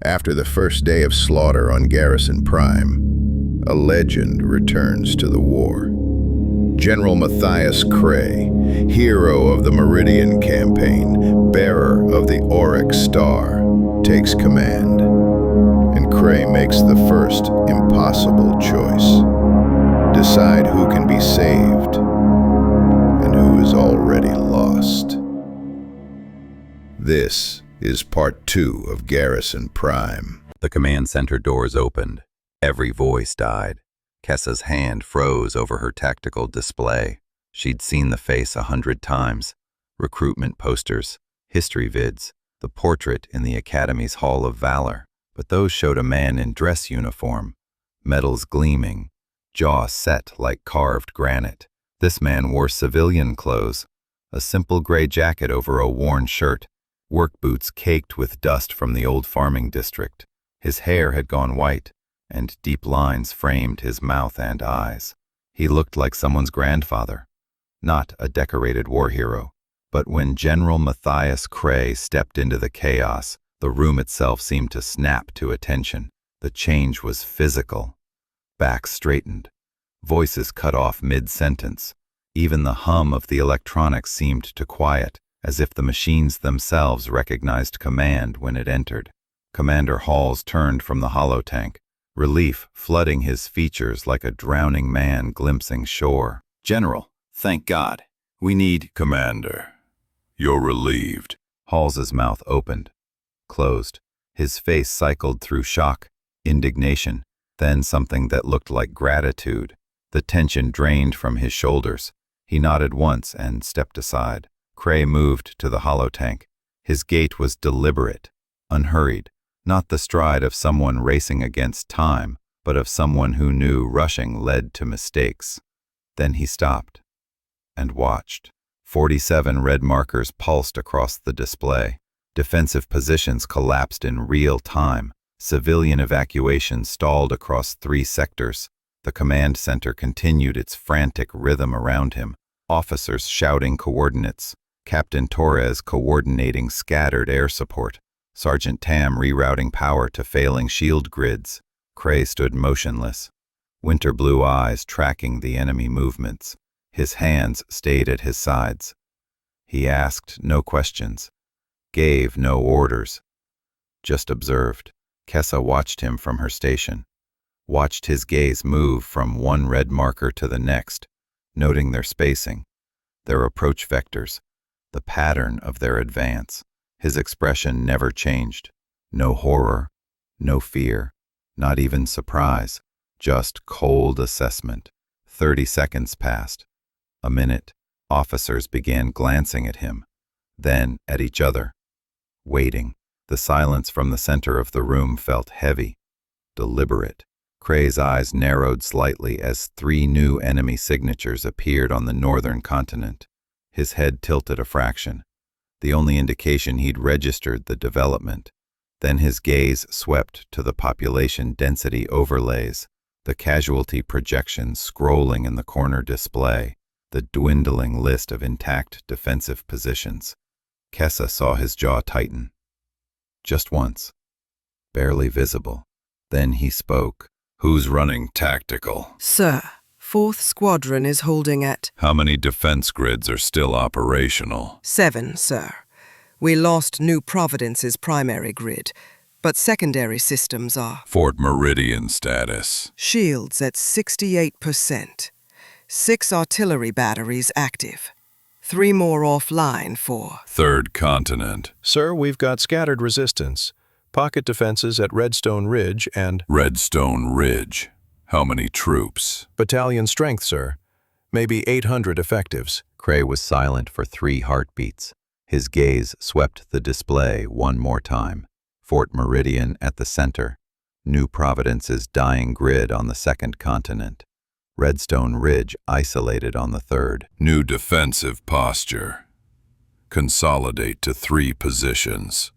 After the first day of slaughter on Garrison Prime, a legend returns to the war. General Matthias Cray, hero of the Meridian Campaign, bearer of the Oryx Star, takes command. And Cray makes the first impossible choice. Decide who can be saved and who is already lost. This is part 2 of Garrison Prime. The command center doors opened. Every voice died. Kessa's hand froze over her tactical display. She'd seen the face 100 times. Recruitment posters, history vids, the portrait in the Academy's Hall of Valor. But those showed a man in dress uniform, medals gleaming, jaw set like carved granite. This man wore civilian clothes, a simple gray jacket over a worn shirt, work boots caked with dust from the old farming district. His hair had gone white, and deep lines framed his mouth and eyes. He looked like someone's grandfather, not a decorated war hero. But when General Matthias Cray stepped into the chaos, the room itself seemed to snap to attention. The change was physical. Backs straightened. Voices cut off mid-sentence. Even the hum of the electronics seemed to quiet, as if the machines themselves recognized command when it entered. Commander Halls turned from the holotank, relief flooding his features like a drowning man glimpsing shore. "General, thank God. We need—" "Commander, you're relieved." Halls's mouth opened, closed. His face cycled through shock, indignation, then something that looked like gratitude. The tension drained from his shoulders. He nodded once and stepped aside. Cray moved to the holotank. His gait was deliberate, unhurried, not the stride of someone racing against time, but of someone who knew rushing led to mistakes. Then he stopped and watched. 47 red markers pulsed across the display. Defensive positions collapsed in real time. Civilian evacuation stalled across 3 sectors. The command center continued its frantic rhythm around him, officers shouting coordinates, Captain Torres coordinating scattered air support, Sergeant Tam rerouting power to failing shield grids. Cray stood motionless, winter blue eyes tracking the enemy movements. His hands stayed at his sides. He asked no questions, gave no orders, just observed. Kessa watched him from her station, watched his gaze move from one red marker to the next, noting their spacing, their approach vectors, the pattern of their advance. His expression never changed. No horror, no fear, not even surprise, just cold assessment. 30 seconds passed. A minute. Officers began glancing at him, then at each other, waiting. The silence from the center of the room felt heavy, deliberate. Cray's eyes narrowed slightly as 3 new enemy signatures appeared on the northern continent. His head tilted a fraction, the only indication he'd registered the development. Then his gaze swept to the population density overlays, the casualty projections scrolling in the corner display, the dwindling list of intact defensive positions. Kessa saw his jaw tighten. Just once, barely visible. Then he spoke. "Who's running tactical?" "Sir, 4th Squadron is holding at—" "How many defense grids are still operational?" 7, sir. We lost New Providence's primary grid, but secondary systems are— "Fort Meridian status?" Shields at 68%. 6 artillery batteries active. 3 more offline for— "Third continent?" "Sir, we've got scattered resistance. Pocket defenses at Redstone Ridge and—" "Redstone Ridge? How many troops?" "Battalion strength, sir. Maybe 800 effectives." Cray was silent for 3 heartbeats. His gaze swept the display one more time. Fort Meridian at the center. New Providence's dying grid on the 2nd continent. Redstone Ridge isolated on the 3rd. "New defensive posture. Consolidate to 3 positions.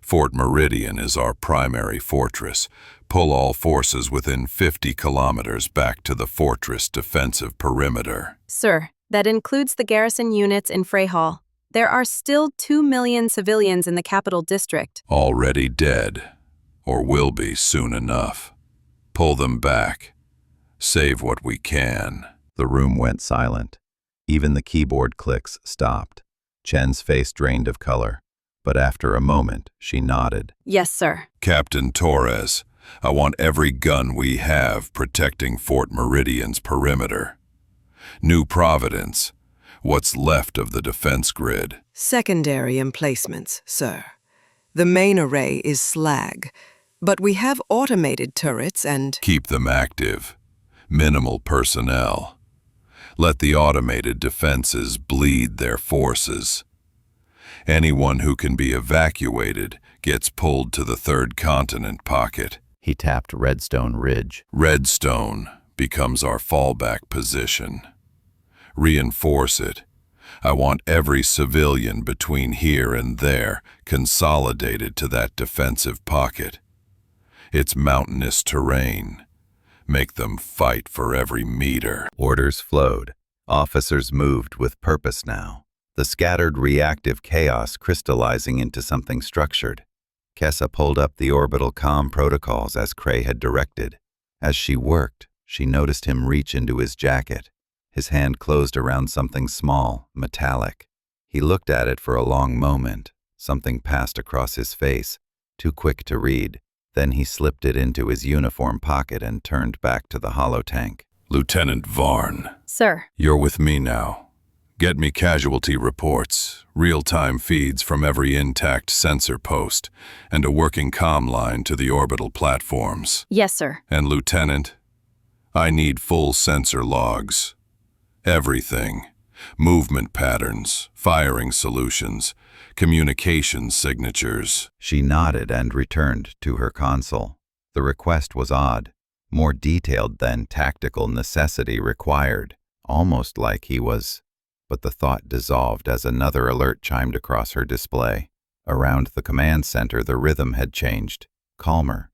Fort Meridian is our primary fortress. Pull all forces within 50 kilometers back to the fortress defensive perimeter." "Sir, that includes the garrison units in Frey Hall. There are still 2 million civilians in the capital district." "Already dead. or will be soon enough. Pull them back. Save what we can. The room went silent. Even the keyboard clicks stopped. Chen's face drained of color, but after a moment, she nodded. Yes, sir. Captain Torres, I want every gun we have protecting Fort Meridian's perimeter. New Providence, what's left of the defense grid. Secondary emplacements, sir. The main array is slag, but we have automated turrets and... Keep them active. Minimal personnel. Let the automated defenses bleed their forces. Anyone who can be evacuated gets pulled to the third continent pocket. He tapped Redstone Ridge. Redstone becomes our fallback position. Reinforce it. I want every civilian between here and there consolidated to that defensive pocket. It's mountainous terrain. Make them fight for every meter. Orders flowed. Officers moved with purpose now. The scattered reactive chaos crystallizing into something structured. Kessa pulled up the orbital comm protocols as Cray had directed. As she worked, she noticed him reach into his jacket. His hand closed around something small, metallic. He looked at it for a long moment. Something passed across his face, too quick to read. Then he slipped it into his uniform pocket and turned back to the holotank. Lieutenant Varn. Sir. You're with me now. Get me casualty reports, real-time feeds from every intact sensor post, and a working comm line to the orbital platforms. Yes, sir. And Lieutenant, I need full sensor logs. Everything. Movement patterns, firing solutions, communication signatures. She nodded and returned to her console. The request was odd, more detailed than tactical necessity required, almost like he was... But the thought dissolved as another alert chimed across her display. Around the command center, the rhythm had changed, calmer,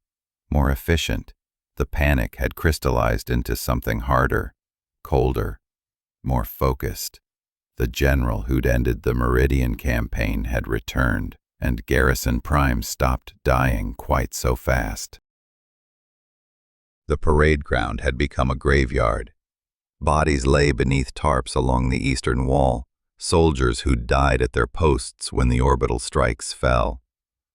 more efficient. The panic had crystallized into something harder, colder, more focused. The general who'd ended the Meridian Campaign had returned, and Garrison Prime stopped dying quite so fast. The parade ground had become a graveyard. Bodies lay beneath tarps along the eastern wall, soldiers who'd died at their posts when the orbital strikes fell.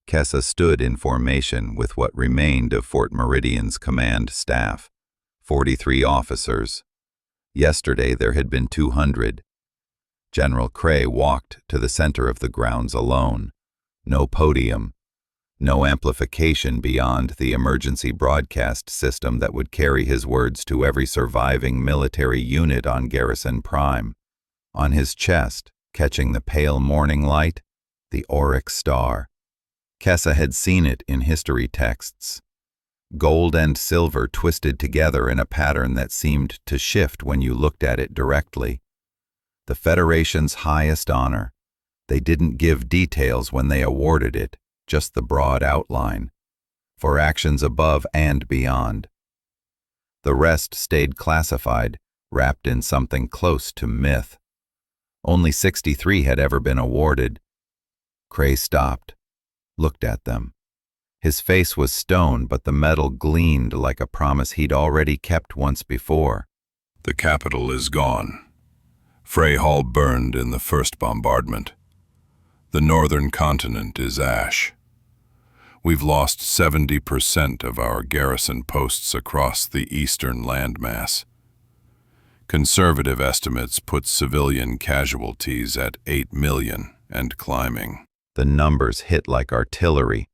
Kessa stood in formation with what remained of Fort Meridian's command staff, 43 officers. Yesterday there had been 200. General Cray walked to the center of the grounds alone. No podium, no amplification beyond the emergency broadcast system that would carry his words to every surviving military unit on Garrison Prime. On his chest, catching the pale morning light, the Auric star. Kessa had seen it in history texts. Gold and silver twisted together in a pattern that seemed to shift when you looked at it directly. The Federation's highest honor. They didn't give details when they awarded it, just the broad outline, for actions above and beyond. The rest stayed classified, wrapped in something close to myth. Only 63 had ever been awarded. Cray stopped, looked at them. His face was stone, but the metal gleamed like a promise he'd already kept once before. The capital is gone. Frey Hall burned in the first bombardment. The northern continent is ash. We've lost 70% of our garrison posts across the eastern landmass. Conservative estimates put civilian casualties at 8 million and climbing. The numbers hit like artillery.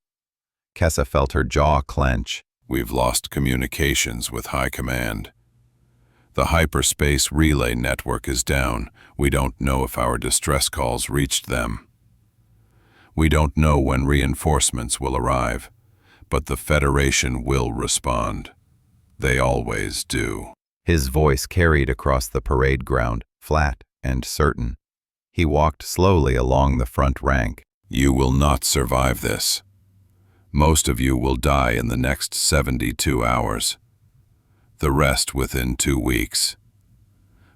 Kessa felt her jaw clench. We've lost communications with High Command. The hyperspace relay network is down. We don't know if our distress calls reached them. We don't know when reinforcements will arrive, but the Federation will respond. They always do. His voice carried across the parade ground, flat and certain. He walked slowly along the front rank. You will not survive this. Most of you will die in the next 72 hours. The rest within 2 weeks.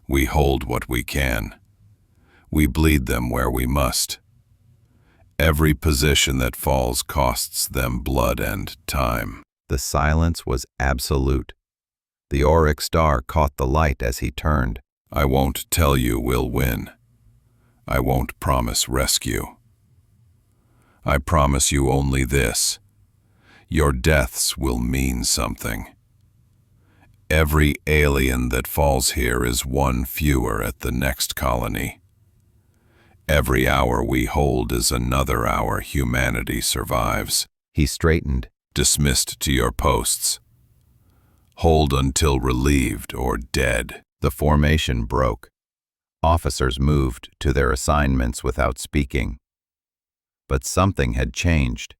We hold what we can. We bleed them where we must. Every position that falls costs them blood and time. The silence was absolute. The auric star caught the light as he turned. I won't tell you we'll win. I won't promise rescue. I promise you only this. Your deaths will mean something. Every alien that falls here is one fewer at the next colony. Every hour we hold is another hour humanity survives. He straightened. Dismissed to your posts. Hold until relieved or dead. The formation broke. Officers moved to their assignments without speaking. But something had changed.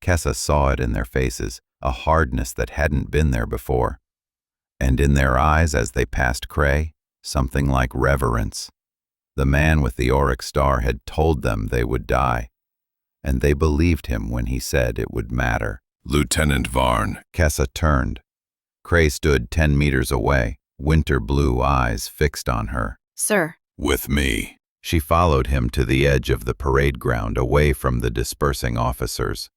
Kessa saw it in their faces, a hardness that hadn't been there before. And in their eyes as they passed Cray, something like reverence. The man with the auric star had told them they would die, and they believed him when he said it would matter. Lieutenant Varn. Kessa turned. Cray stood 10 meters away, winter blue eyes fixed on her. Sir. With me. She followed him to the edge of the parade ground, away from the dispersing officers.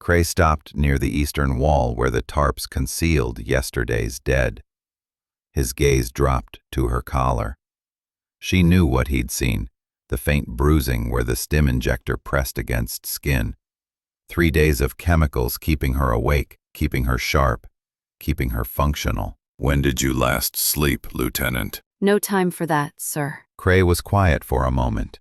Cray stopped near the eastern wall where the tarps concealed yesterday's dead. His gaze dropped to her collar. She knew what he'd seen, the faint bruising where the stim injector pressed against skin. 3 days of chemicals keeping her awake, keeping her sharp, keeping her functional. When did you last sleep, Lieutenant? No time for that, sir. Cray was quiet for a moment.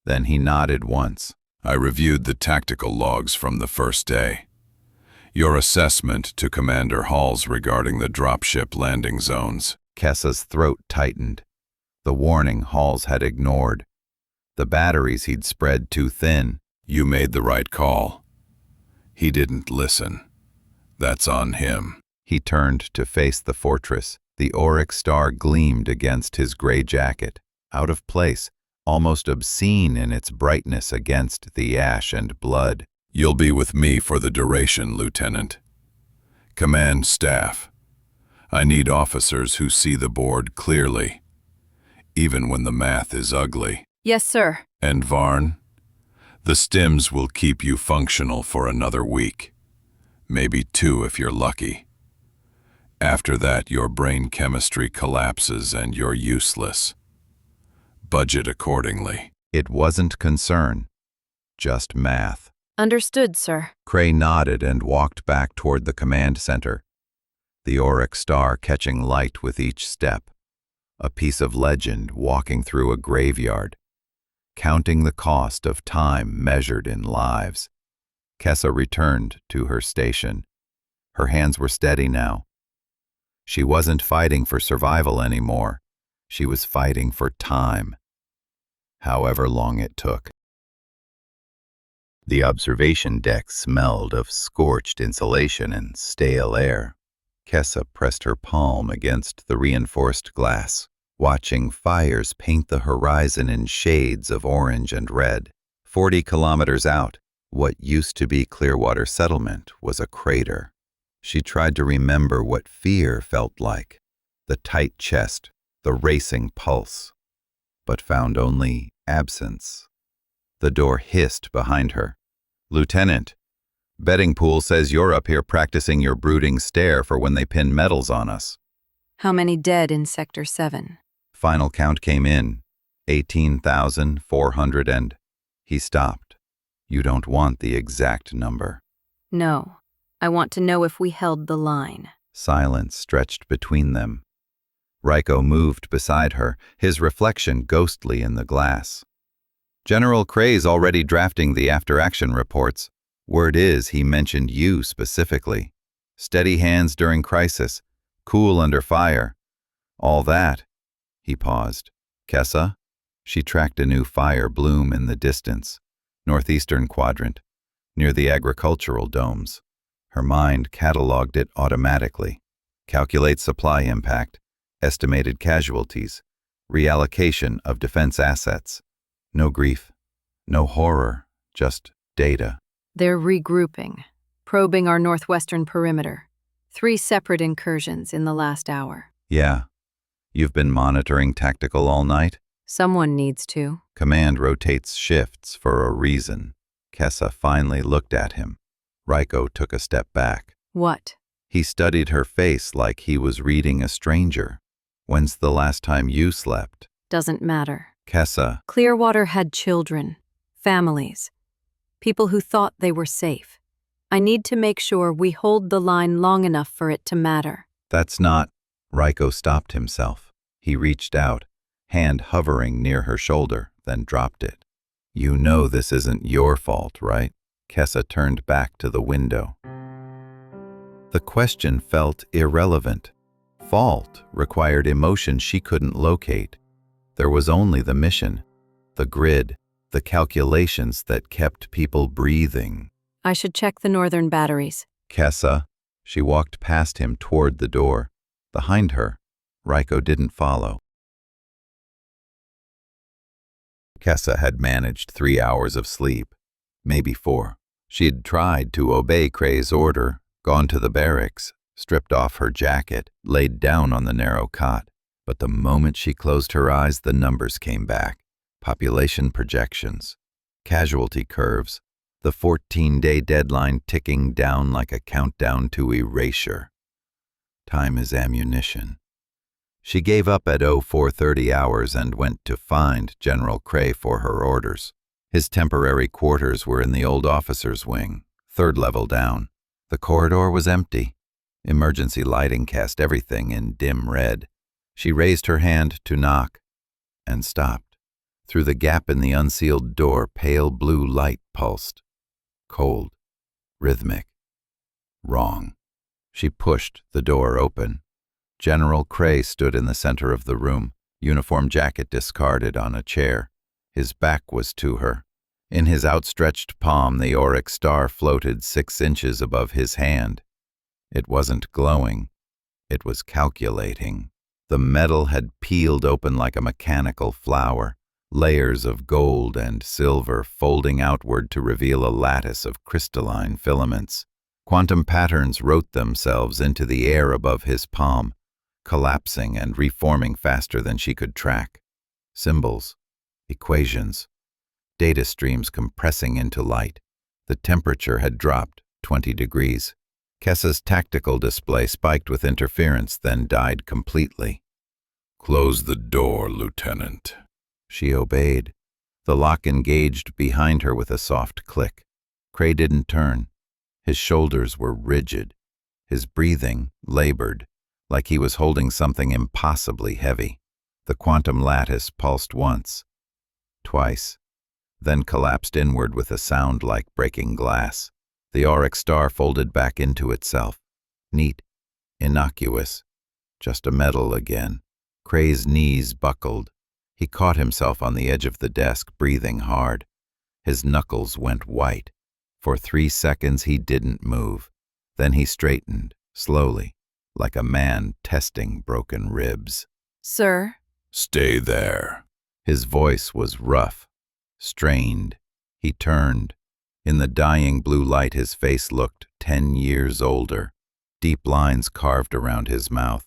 Then he nodded once. I reviewed the tactical logs from the first day. Your assessment to Commander Halls regarding the dropship landing zones. Kessa's throat tightened. The warning Halls had ignored. The batteries he'd spread too thin. You made the right call. He didn't listen. That's on him. He turned to face the fortress. The auric star gleamed against his gray jacket, out of place, almost obscene in its brightness against the ash and blood. You'll be with me for the duration, Lieutenant. Command staff. I need officers who see the board clearly, even when the math is ugly. Yes, sir. And Varn, the stims will keep you functional for another week, maybe 2 if you're lucky. After that, your brain chemistry collapses and you're useless. Budget accordingly. It wasn't concern, just math. Understood, sir. Cray nodded and walked back toward the command center, the auric star catching light with each step, a piece of legend walking through a graveyard, counting the cost of time measured in lives. Kessa returned to her station. Her hands were steady now. She wasn't fighting for survival anymore. She was fighting for time, however long it took. The observation deck smelled of scorched insulation and stale air. Kessa pressed her palm against the reinforced glass, watching fires paint the horizon in shades of orange and red. 40 kilometers out, what used to be Clearwater Settlement was a crater. She tried to remember what fear felt like, the tight chest, the racing pulse, but found only absence. The door hissed behind her. Lieutenant, betting pool says you're up here practicing your brooding stare for when they pin medals on us. How many dead in Sector 7? Final count came in, 18,400 and... He stopped. You don't want the exact number. No. I want to know if we held the line. Silence stretched between them. Ryko moved beside her, his reflection ghostly in the glass. General Cray's already drafting the after-action reports. Word is he mentioned you specifically. Steady hands during crisis, cool under fire. All that. He paused. Kessa? She tracked a new fire bloom in the distance, northeastern quadrant, near the agricultural domes. Her mind cataloged it automatically. Calculate supply impact, estimated casualties, reallocation of defense assets. No grief, no horror, just data. They're regrouping, probing our northwestern perimeter. 3 separate incursions in the last hour. Yeah. You've been monitoring tactical all night? Someone needs to. Command rotates shifts for a reason. Kessa finally looked at him. Raiko took a step back. What? He studied her face like he was reading a stranger. When's the last time you slept? Doesn't matter. Kessa, Clearwater had children, families, people who thought they were safe. I need to make sure we hold the line long enough for it to matter. that's not. Raiko stopped himself. He reached out, hand hovering near her shoulder, then dropped it. You know this isn't your fault, right? Kessa turned back to the window. The question felt irrelevant. Fault required emotion she couldn't locate. There was only the mission, the grid, the calculations that kept people breathing. I should check the northern batteries. Kessa, she walked past him toward the door. Behind her, Raiko didn't follow. Kessa had managed 3 hours of sleep, maybe 4. She'd tried to obey Cray's order, gone to the barracks, stripped off her jacket, laid down on the narrow cot. But the moment she closed her eyes, the numbers came back. Population projections, casualty curves, the 14-day deadline ticking down like a countdown to erasure. Time is ammunition. She gave up at 0430 hours and went to find General Cray for her orders. His temporary quarters were in the old officer's wing, 3rd level down. The corridor was empty. Emergency lighting cast everything in dim red. She raised her hand to knock and stopped. Through the gap in the unsealed door, pale blue light pulsed. Cold, rhythmic, wrong. She pushed the door open. General Cray stood in the center of the room, uniform jacket discarded on a chair. His back was to her. In his outstretched palm, the auric star floated 6 inches above his hand. It wasn't glowing. It was calculating. The metal had peeled open like a mechanical flower, layers of gold and silver folding outward to reveal a lattice of crystalline filaments. Quantum patterns wrote themselves into the air above his palm, collapsing and reforming faster than she could track. Symbols, equations, data streams compressing into light. The temperature had dropped 20 degrees. Kessa's tactical display spiked with interference, then died completely. Close the door, Lieutenant. She obeyed. The lock engaged behind her with a soft click. Cray didn't turn. His shoulders were rigid. His breathing labored, like he was holding something impossibly heavy. The quantum lattice pulsed once, twice, then collapsed inward with a sound like breaking glass. The auric star folded back into itself. Neat, innocuous, just a metal again. Cray's knees buckled. He caught himself on the edge of the desk, breathing hard. His knuckles went white. For 3 seconds he didn't move. Then he straightened, slowly, like a man testing broken ribs. Sir? Stay there. His voice was rough, strained. He turned. In the dying blue light, his face looked 10 years older. Deep lines carved around his mouth.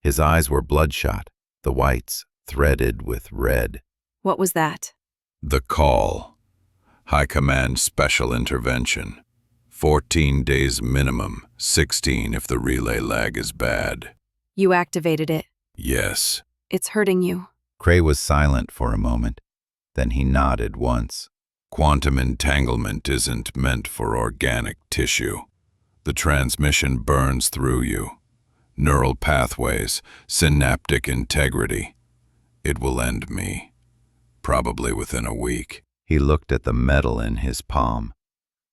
His eyes were bloodshot, the whites threaded with red. What was that? The call. High Command Special Intervention. 14 days minimum, 16 if the relay lag is bad. You activated it. Yes. It's hurting you. Cray was silent for a moment. Then he nodded once. Quantum entanglement isn't meant for organic tissue. The transmission burns through you. Neural pathways, synaptic integrity. It will end me. Probably within a week. He looked at the metal in his palm.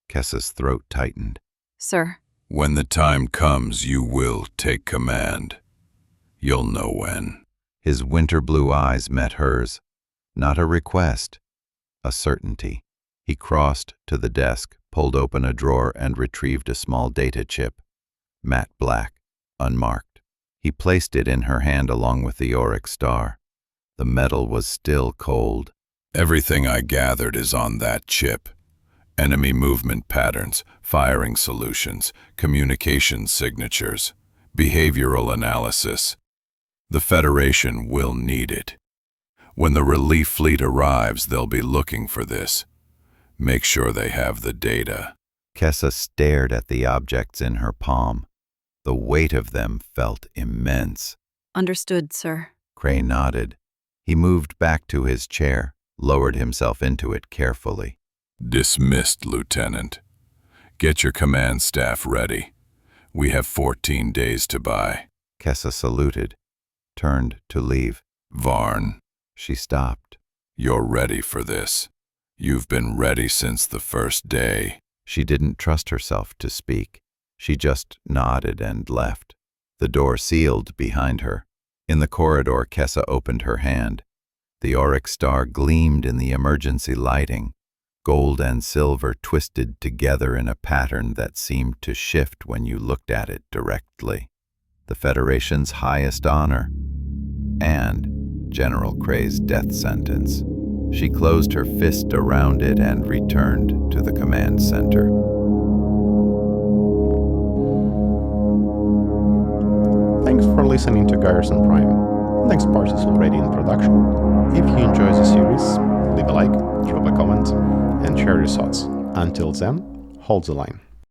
Kessa's throat tightened. Sir? When the time comes, you will take command. You'll know when. His winter blue eyes met hers. Not a request, a certainty. He crossed to the desk, pulled open a drawer, and retrieved a small data chip. Matte black, unmarked. He placed it in her hand along with the auric star. The metal was still cold. Everything I gathered is on that chip. Enemy movement patterns, firing solutions, communication signatures, behavioral analysis. The Federation will need it. When the relief fleet arrives, they'll be looking for this. Make sure they have the data. Kessa stared at the objects in her palm. The weight of them felt immense. Understood, sir. Cray nodded. He moved back to his chair, lowered himself into it carefully. Dismissed, Lieutenant. Get your command staff ready. We have 14 days to buy. Kessa saluted, turned to leave. Varn, She stopped. you're ready for this. You've been ready since the first day. She didn't trust herself to speak. She just nodded and left. The door sealed behind her. In the corridor, Kessa opened her hand. The auric star gleamed in the emergency lighting. Gold and silver twisted together in a pattern that seemed to shift when you looked at it directly. The Federation's highest honor. And General Cray's death sentence. She closed her fist around it and returned to the command center. Thanks for listening to Garrison Prime. Next part is already in production. If you enjoy the series, leave a like, drop a comment, and share your thoughts. Until then, hold the line.